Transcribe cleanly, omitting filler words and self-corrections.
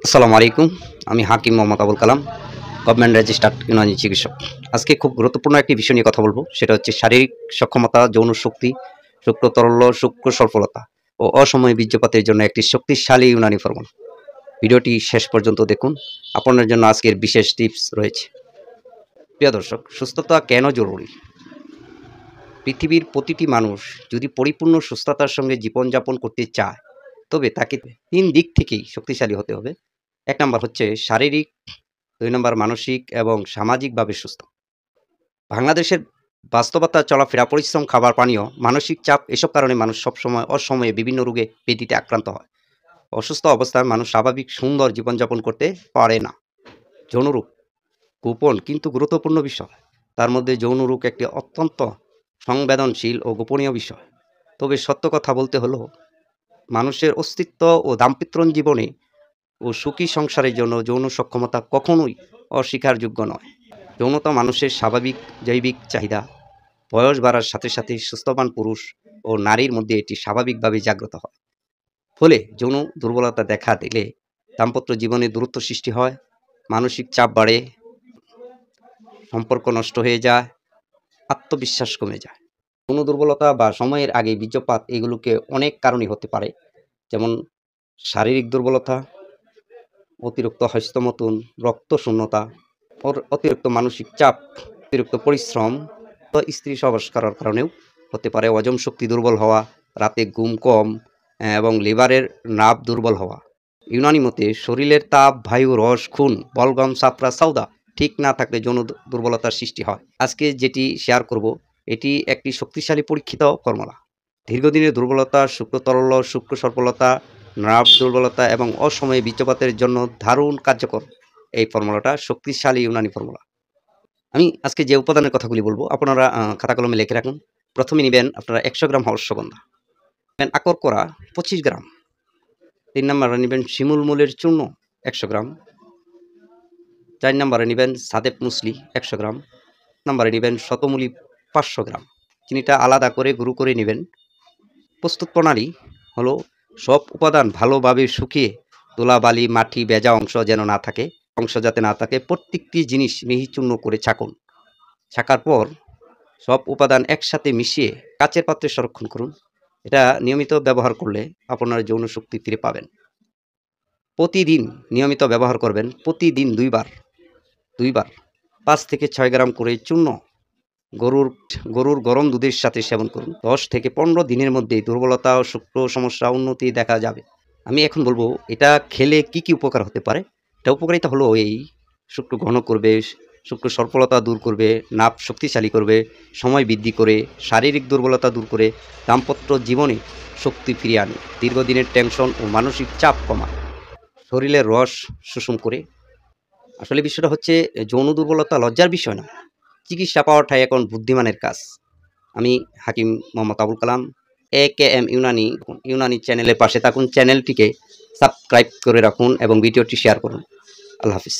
আসসালামু আলাইকুম। আমি হাকিম মোহাম্মদ আবুল কালাম, গভর্নমেন্ট রেজিস্টার্ড ইউনানি চিকিৎসক। আজকে খুব গুরুত্বপূর্ণ একটি বিষয় নিয়ে কথা বলবো। সেটা হচ্ছে শারীরিক সক্ষমতা, যৌন শক্তি, শুক্র তরল্য, শুক্র স্বল্পলতা ও অসময়ে বীর্যপাতের জন্য একটি শক্তিশালী ইউনানি ফর্মুলা। ভিডিওটি শেষ পর্যন্ত দেখুন, আপনার জন্য আজকের বিশেষ টিপস রয়েছে। প্রিয় দর্শক, সুস্থতা কেন জরুরি? পৃথিবীর প্রতিটি মানুষ যদি পরিপূর্ণ সুস্থতার সঙ্গে জীবনযাপন করতে চায়, তবে তাকে ৩ দিক থেকেই শক্তিশালী হতে হবে। ১ নাম্বার হচ্ছে শারীরিক, ২ নাম্বার মানসিক এবং সামাজিকভাবে সুস্থ। বাংলাদেশের বাস্তবতা, চলাফেরা, পরিশ্রম, খাবার, পানীয়, মানসিক চাপ এসব কারণে মানুষ সবসময় অসময়ে বিভিন্ন রোগে ব্যাধিতে আক্রান্ত হয়। অসুস্থ অবস্থায় মানুষ স্বাভাবিক সুন্দর জীবনযাপন করতে পারে না। যৌনরোগ গোপন কিন্তু গুরুত্বপূর্ণ বিষয়। তার মধ্যে যৌনরোগ একটি অত্যন্ত সংবেদনশীল ও গোপনীয় বিষয়। তবে সত্য কথা বলতে হলো, মানুষের অস্তিত্ব ও দাম্পত্য জীবনে ও সুখী সংসারের জন্য যৌন সক্ষমতা কখনোই অস্বীকারযোগ্য নয়। যৌনতা মানুষের স্বাভাবিক জৈবিক চাহিদা। বয়স বাড়ার সাথে সাথে সুস্থবান পুরুষ ও নারীর মধ্যে এটি স্বাভাবিকভাবে জাগ্রত হয়। ফলে যৌন দুর্বলতা দেখা দিলে দাম্পত্য জীবনে দূরত্ব সৃষ্টি হয়, মানসিক চাপ বাড়ে, সম্পর্ক নষ্ট হয়ে যায়, আত্মবিশ্বাস কমে যায়। যৌন দুর্বলতা বা সময়ের আগে বীর্যপাত এগুলোকে অনেক কারণই হতে পারে, যেমন শারীরিক দুর্বলতা, অতিরিক্ত হস্তমৈথুন, রক্তশূন্যতা, অতিরিক্ত মানসিক চাপ, অতিরিক্ত পরিশ্রম, স্ত্রী সহবাস করার কারণেও হতে পারে। হজম শক্তি দুর্বল হওয়া, রাতে ঘুম কম এবং লিভারের নার্ভ দুর্বল হওয়া। ইউনানি মতে শরীরের তাপ, বায়ু, রস, খুন, বলগম, সাফরা, সওদা ঠিক না থাকলে যৌন দুর্বলতার সৃষ্টি হয়। আজকে যেটি শেয়ার করব, এটি একটি শক্তিশালী পরীক্ষিত ফর্মুলা। দীর্ঘদিনের দুর্বলতা, শুক্র তরল্য, শুক্র স্বল্পলতা, নার্ভ দুর্বলতা এবং অসময়ে বীর্যপাতের জন্য দারুণ কার্যকর এই ফর্মুলাটা শক্তিশালী ইউনানি ফর্মুলা। আমি আজকে যে উপাদানের কথাগুলি বলবো, আপনারা খাতা কলমে লিখে রাখুন। প্রথমে নেবেন আপনারা 100 গ্রাম অশ্বগন্ধা, নেবেন আকর করা 25 গ্রাম, 3 নম্বরে নেবেন শিমুল মূলের চূর্ণ 100 গ্রাম, 4 নম্বরে নেবেন সাদেপ মুসলি 100 গ্রাম, নম্বরে নেবেন শতমূলি 500 গ্রাম। চিনিটা আলাদা করে গুঁড়ো করে নেবেন। প্রস্তুত প্রণালী হলো, সব উপাদান ভালোভাবে শুকিয়ে ধুলাবালি, মাটি, ভেজা অংশ যাতে না থাকে প্রত্যেকটি জিনিস মিহি চূর্ণ করে ছাকুন। ছাকার পর সব উপাদান একসাথে মিশিয়ে কাচের পাত্রে সংরক্ষণ করুন। এটা নিয়মিত ব্যবহার করলে আপনার যৌন শক্তি ফিরে পাবেন। প্রতিদিন নিয়মিত ব্যবহার করবেন, প্রতিদিন দুইবার 5 থেকে 6 গ্রাম করে চূর্ণ গরুর গরম দুধের সাথে সেবন করুন। 10 থেকে 15 দিনের মধ্যেই দুর্বলতা ও শুক্র সমস্যা উন্নতি দেখা যাবে। আমি এখন বলবো এটা খেলে কি কি উপকার হতে পারে। এটা উপকারিতা হলো, এই শুক্র ঘন করবে, শুক্র স্বল্পলতা দূর করবে, নাভ শক্তিশালী করবে, সময় বৃদ্ধি করে, শারীরিক দুর্বলতা দূর করে, দাম্পত্য জীবনে শক্তি ফিরিয়ে আনে, দীর্ঘদিনের টেনশন ও মানসিক চাপ কমায়, শরীরের রস শোষণ করে। আসলে বিষয়টা হচ্ছে, যৌন দুর্বলতা লজ্জার বিষয় না, চিকিৎসা পাওয়াটাই এখন বুদ্ধিমানের কাজ। আমি হাকিম মোহাম্মদ আবুল কালাম, AKM ইউনানি চ্যানেলের পাশে থাকুন, চ্যানেলটিকে সাবস্ক্রাইব করে রাখুন এবং ভিডিওটি শেয়ার করুন। আল্লাহ হাফিজ।